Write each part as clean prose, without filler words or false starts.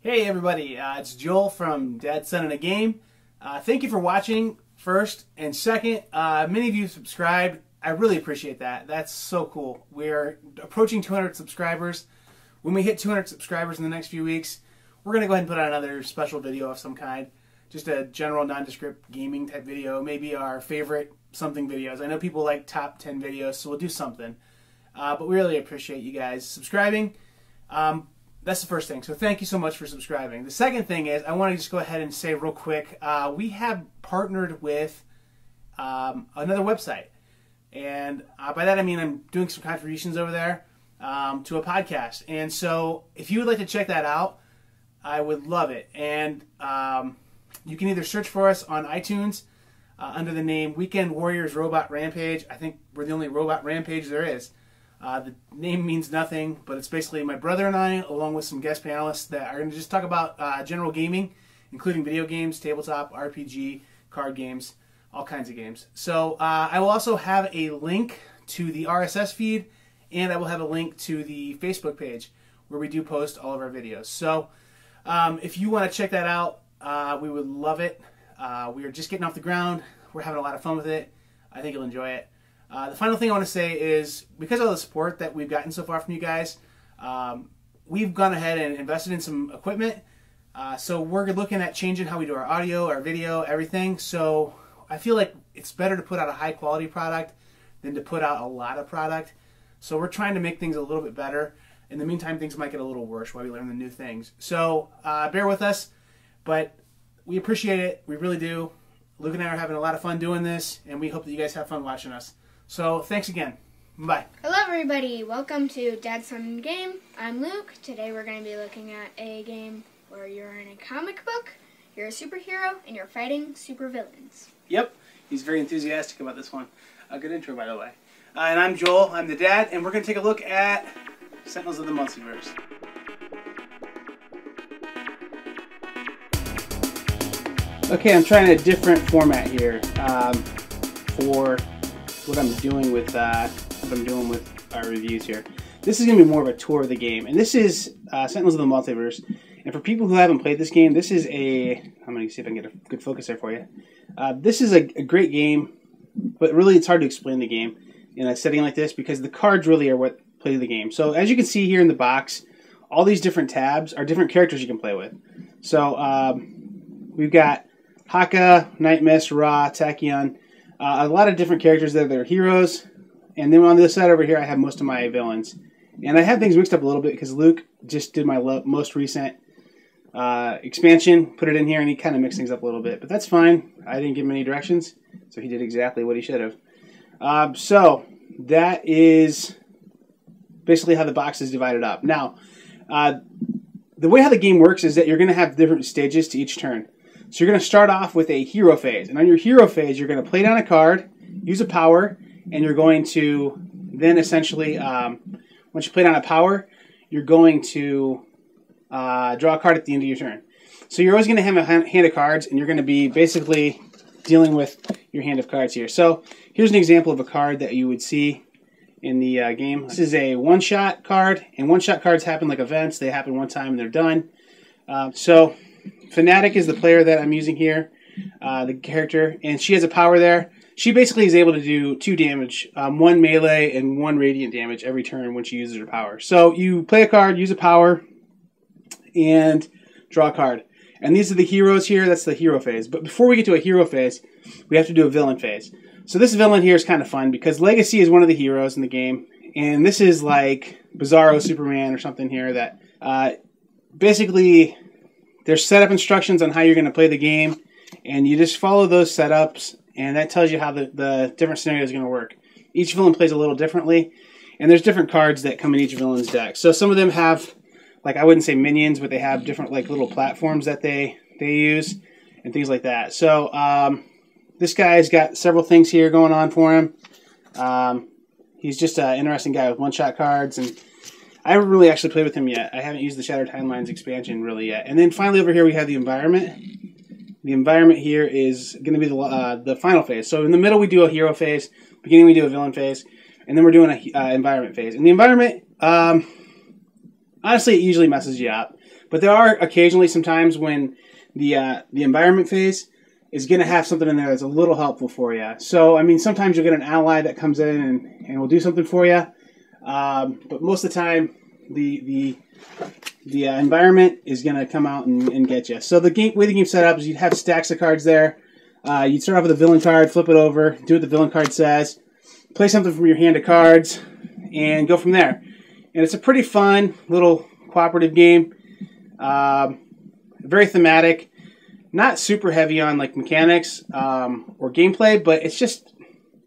Hey everybody, it's Joel from Dad, Son, and a Game. Thank you for watching, first, and second, many of you subscribed. I really appreciate that. That's so cool. We're approaching 200 subscribers. When we hit 200 subscribers in the next few weeks, we're going to go ahead and put out another special video of some kind. Just a general nondescript gaming type video, maybe our favorite something videos. I know people like top 10 videos, so we'll do something. But we really appreciate you guys subscribing. That's the first thing. So thank you so much for subscribing. The second thing is I want to just go ahead and say real quick, we have partnered with another website. And by that I mean I'm doing some contributions over there to a podcast. And so if you would like to check that out, I would love it. And you can either search for us on iTunes under the name Weekend Warriors Robot Rampage. I think we're the only Robot Rampage there is. The name means nothing, but it's basically my brother and I, along with some guest panelists that are going to just talk about general gaming, including video games, tabletop, RPG, card games, all kinds of games. So I will also have a link to the RSS feed, and I will have a link to the Facebook page where we do post all of our videos. So if you want to check that out, we would love it. We are just getting off the ground. We're having a lot of fun with it. I think you'll enjoy it. The final thing I want to say is, because of the support that we've gotten so far from you guys, we've gone ahead and invested in some equipment. So we're looking at changing how we do our audio, our video, everything. So I feel like it's better to put out a high quality product than to put out a lot of product. So we're trying to make things a little bit better. In the meantime, things might get a little worse while we learn the new things. So bear with us, but we appreciate it. We really do. Luke and I are having a lot of fun doing this, and we hope that you guys have fun watching us. So, thanks again. Bye. Hello everybody, welcome to Dad, Son, and Game. I'm Luke. Today we're going to be looking at a game where you're in a comic book, you're a superhero, and you're fighting supervillains. Yep, he's very enthusiastic about this one. A good intro, by the way. And I'm Joel, I'm the dad, and we're going to take a look at Sentinels of the Multiverse. Okay, I'm trying a different format here for what I'm doing with our reviews here. This is going to be more of a tour of the game, and this is Sentinels of the Multiverse. And for people who haven't played this game, this is I'm going to see if I can get a good focus there for you. This is a great game, but really it's hard to explain the game in a setting like this because the cards really are what play the game. So as you can see here in the box, all these different tabs are different characters you can play with. So we've got Haka, Night Mist, Ra, Tachyon. A lot of different characters that are heroes, and then on this side over here I have most of my villains. And I have things mixed up a little bit because Luke just did my most recent expansion, put it in here, and he kind of mixed things up a little bit. But that's fine. I didn't give him any directions, so he did exactly what he should have. So that is basically how the box is divided up. Now, the way how the game works is that you're going to have different stages to each turn. So you're going to start off with a hero phase. And on your hero phase, you're going to play down a card, use a power, and you're going to then essentially, once you play down a power, you're going to draw a card at the end of your turn. So you're always going to have a hand of cards, and you're going to be basically dealing with your hand of cards here. So here's an example of a card that you would see in the game. This is a one-shot card, and one-shot cards happen like events. They happen one time and they're done. So Fnatic is the player that I'm using here, the character, and she has a power there. She basically is able to do 2 damage, 1 melee and 1 radiant damage every turn when she uses her power. So you play a card, use a power, and draw a card. And these are the heroes here. That's the hero phase. But before we get to a hero phase, we have to do a villain phase. So this villain here is kind of fun because Legacy is one of the heroes in the game, and this is like Bizarro Superman or something here that basically there's setup instructions on how you're going to play the game, and you just follow those setups, and that tells you how the different scenarios are going to work. Each villain plays a little differently, and there's different cards that come in each villain's deck. So some of them have, like, I wouldn't say minions, but they have different like little platforms that they use and things like that. So this guy's got several things here going on for him. He's just an interesting guy with one-shot cards, and I haven't really actually played with him yet. I haven't used the Shattered Timelines expansion really yet. And then finally over here we have the environment. The environment here is going to be the final phase. So in the middle we do a hero phase, beginning we do a villain phase, and then we're doing an environment phase. And the environment, Honestly, it usually messes you up. But there are occasionally sometimes when the environment phase is going to have something in there that's a little helpful for you. So, I mean, sometimes you'll get an ally that comes in and will do something for you. But most of the time, the environment is going to come out and get you. So the way the game's set up is you'd have stacks of cards there. You'd start off with a villain card, flip it over, do what the villain card says, play something from your hand of cards, and go from there. And it's a pretty fun little cooperative game. Very thematic. Not super heavy on like mechanics or gameplay, but it's just,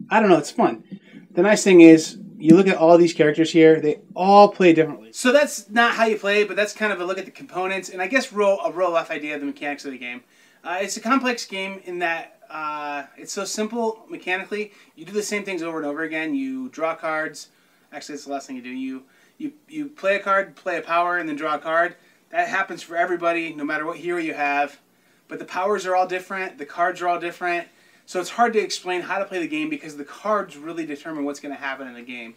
I don't know, it's fun. The nice thing is, you look at all these characters here, they all play differently. So that's not how you play, but that's kind of a look at the components, and I guess a real rough idea of the mechanics of the game. It's a complex game in that it's so simple mechanically. You do the same things over and over again. You draw cards. Actually, that's the last thing you do. You play a card, play a power, and then draw a card. That happens for everybody, no matter what hero you have. But the powers are all different. The cards are all different. So it's hard to explain how to play the game because the cards really determine what's going to happen in the game.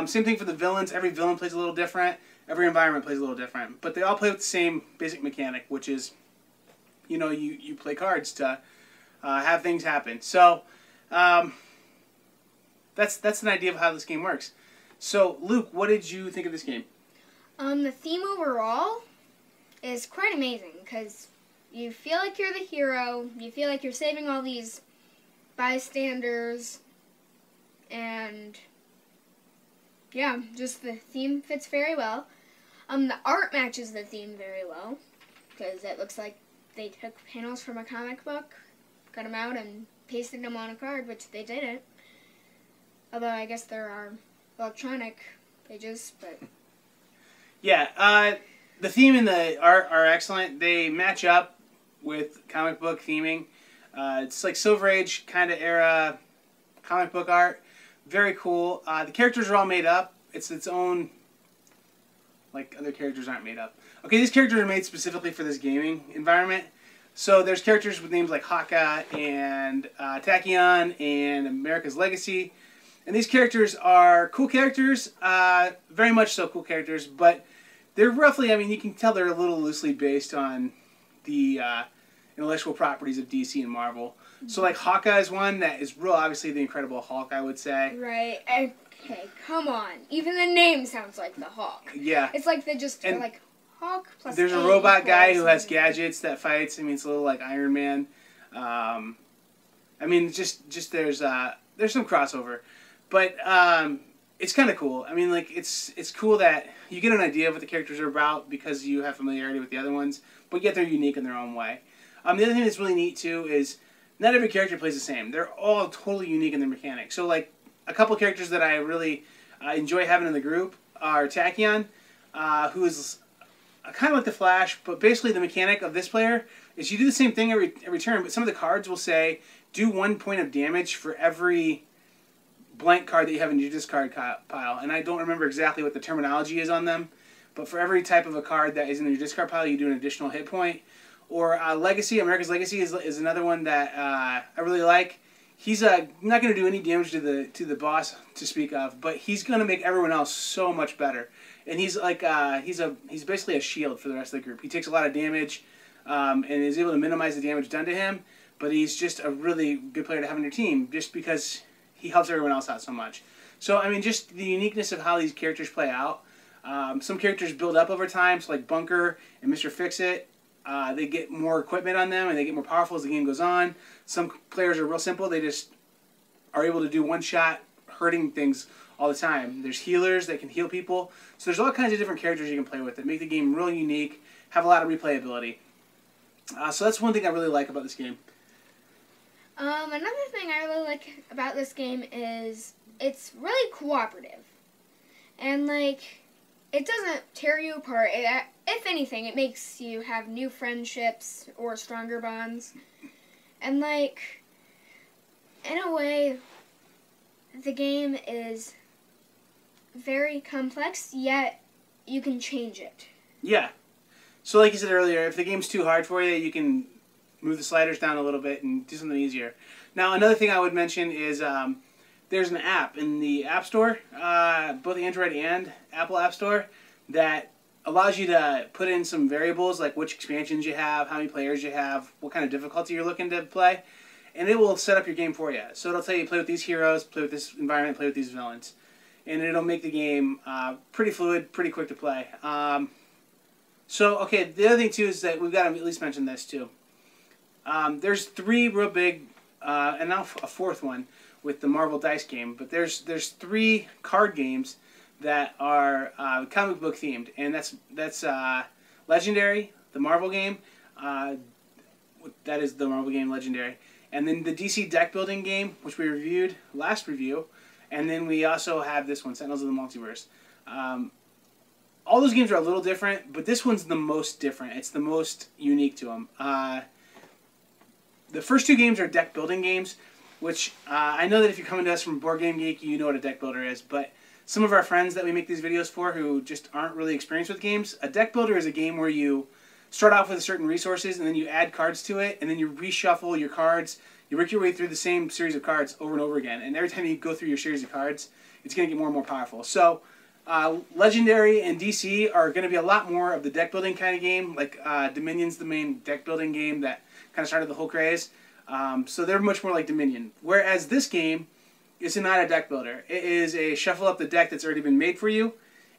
Same thing for the villains. Every villain plays a little different. Every environment plays a little different. But they all play with the same basic mechanic, which is, you know, you play cards to have things happen. So that's an idea of how this game works. So, Luke, what did you think of this game? The theme overall is quite amazing because you feel like you're the hero. You feel like you're saving all these bystanders, and yeah, just the theme fits very well. The art matches the theme very well because it looks like they took panels from a comic book, cut them out, and pasted them on a card, which they didn't. Although I guess there are electronic pages, but yeah, the theme and the art are excellent. They match up with comic book theming. It's like Silver Age kind of era comic book art. Very cool. The characters are all made up. It's its own, like other characters aren't made up. Okay, these characters are made specifically for this gaming environment. So there's characters with names like Haka and Tachyon and America's Legacy. And these characters are cool characters, very much so cool characters, but they're roughly, I mean, you can tell they're a little loosely based on the intellectual properties of DC and Marvel. So, like, Hawkeye is one that is real, obviously, the Incredible Hulk, I would say. Right. Okay, come on. Even the name sounds like the Hulk. Yeah. It's like they just are like Hulk plus there's a robot guy who has gadgets that fights. I mean, it's a little like Iron Man. I mean, just there's some crossover. But it's kind of cool. I mean, like, it's cool that you get an idea of what the characters are about because you have familiarity with the other ones, but yet they're unique in their own way. The other thing that's really neat, too, is not every character plays the same. They're all totally unique in their mechanics. So, like, a couple characters that I really enjoy having in the group are Tachyon, who is kind of like the Flash, but basically the mechanic of this player is you do the same thing every turn, but some of the cards will say, do 1 point of damage for every blank card that you have in your discard pile. And I don't remember exactly what the terminology is on them, but for every type of a card that is in your discard pile, you do an additional hit point. Or Legacy, America's Legacy is another one that I really like. He's not going to do any damage to the boss to speak of, but he's going to make everyone else so much better. And he's like he's basically a shield for the rest of the group. He takes a lot of damage and is able to minimize the damage done to him. But he's just a really good player to have on your team, just because he helps everyone else out so much. So I mean, just the uniqueness of how these characters play out. Some characters build up over time, so like Bunker and Mr. Fix-It. They get more equipment on them and they get more powerful as the game goes on. Some players are real simple. They just are able to do one-shot hurting things all the time. There's healers that can heal people. So there's all kinds of different characters you can play with that make the game really unique, have a lot of replayability. So that's one thing I really like about this game. Another thing I really like about this game is it's really cooperative. And, like, it doesn't tear you apart. If anything, it makes you have new friendships or stronger bonds. And, like, in a way, the game is very complex, yet you can change it. Yeah. So like you said earlier, if the game's too hard for you, you can move the sliders down a little bit and do something easier. Now, another thing I would mention is there's an app in the App Store, both the Android and Apple App Store, that allows you to put in some variables like which expansions you have, how many players you have, what kind of difficulty you're looking to play, and it will set up your game for you. So it'll tell you play with these heroes, play with this environment, play with these villains, and it'll make the game pretty fluid, pretty quick to play. So okay, the other thing too is that we've got to at least mention this too. There's 3 real big, and now a 4th one with the Marvel Dice game, but there's 3 card games that are comic book themed, and that's Legendary, the Marvel game. That is the Marvel game Legendary, and then the DC deck building game, which we reviewed last review, and then we also have this one, Sentinels of the Multiverse. All those games are a little different, but this one's the most different. It's the most unique to them. The first 2 games are deck building games, which I know that if you're coming to us from Board Game Geek, you know what a deck builder is, but some of our friends that we make these videos for who just aren't really experienced with games, a deck builder is a game where you start off with certain resources and then you add cards to it, and then you reshuffle your cards. You work your way through the same series of cards over and over again, and every time you go through your series of cards, it's going to get more and more powerful. So Legendary and DC are going to be a lot more of the deck building kind of game, like Dominion's the main deck building game that kind of started the whole craze. So they're much more like Dominion. Whereas this game is not a deck builder. It is a shuffle up the deck that's already been made for you,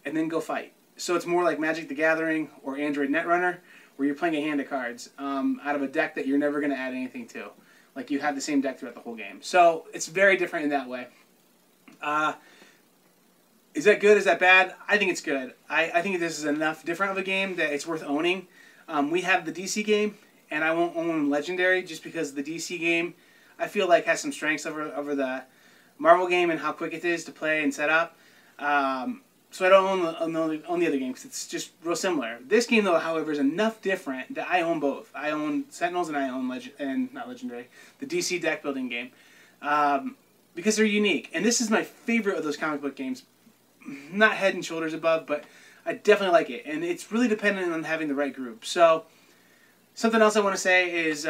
and then go fight. So it's more like Magic the Gathering or Android Netrunner, where you're playing a hand of cards out of a deck that you're never going to add anything to. Like you have the same deck throughout the whole game. So it's very different in that way. Is that good? Is that bad? I think it's good. I think this is enough different of a game that it's worth owning. We have the DC game, and I won't own Legendary just because the DC game I feel like has some strengths over the Marvel game and how quick it is to play and set up. So I don't own the other game because it's just real similar. This game, though, however, is enough different that I own both. I own Sentinels and I own not Legendary, the DC deck building game, because they're unique. And this is my favorite of those comic book games. Not head and shoulders above, but I definitely like it. And it's really dependent on having the right group. So something else I want to say is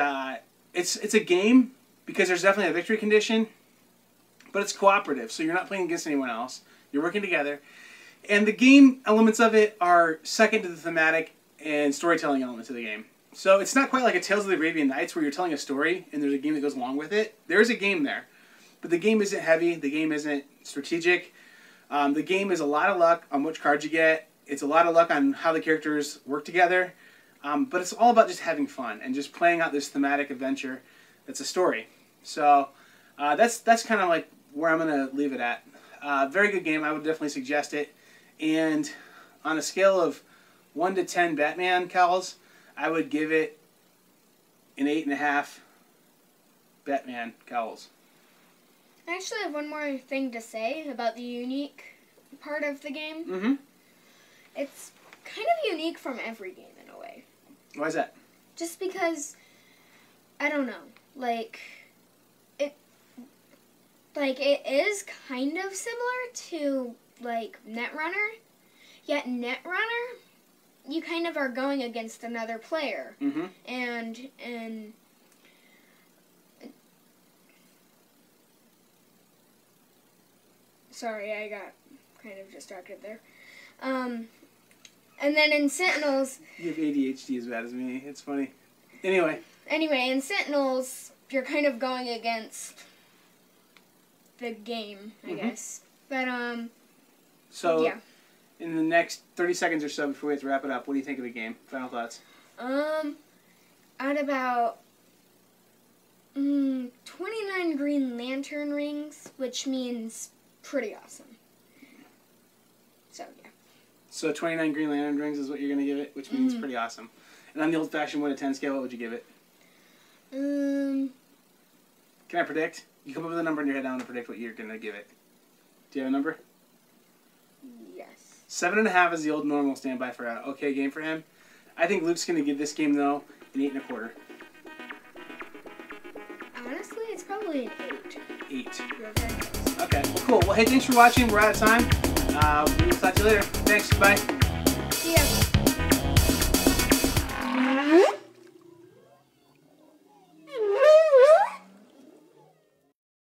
it's a game because there's definitely a victory condition, but it's cooperative. So you're not playing against anyone else. You're working together. And the game elements of it are second to the thematic and storytelling elements of the game. So it's not quite like a Tales of the Arabian Nights where you're telling a story and there's a game that goes along with it. There is a game there. But the game isn't heavy. The game isn't strategic. The game is a lot of luck on which cards you get. It's a lot of luck on how the characters work together. But it's all about just having fun and just playing out this thematic adventure that's a story. So that's kind of like where I'm going to leave it at. Very good game. I would definitely suggest it. And on a scale of 1 to 10 Batman cowls, I would give it an 8.5 Batman cowls. I actually have one more thing to say about the unique part of the game. Mm-hmm. It's kind of unique from every game in a way. Why is that? Just because, I don't know, it is kind of similar to Netrunner, yet Netrunner, you kind of are going against another player, mm-hmm. and sorry, I got kind of distracted there. And then in Sentinels, you have ADHD as bad as me. It's funny. Anyway, in Sentinels, you're kind of going against the game, I guess. But so, yeah. In the next 30 seconds or so before we have to wrap it up, what do you think of the game? Final thoughts? At about 29 Green Lantern rings, which means pretty awesome. So, yeah. So 29 Green Lantern rings is what you're going to give it, which means pretty awesome. And on the old-fashioned 1 to 10 scale, what would you give it? Can I predict? You come up with a number in your head now and predict what you're going to give it. Do you have a number? Yes. 7.5 is the old normal standby for an okay game for him. I think Luke's going to give this game, though, an 8.25. Honestly, it's probably an 8. 8. You're very close. Okay, well, cool. Well, hey, thanks for watching. We're out of time. We'll talk to you later. Thanks. Bye. See ya.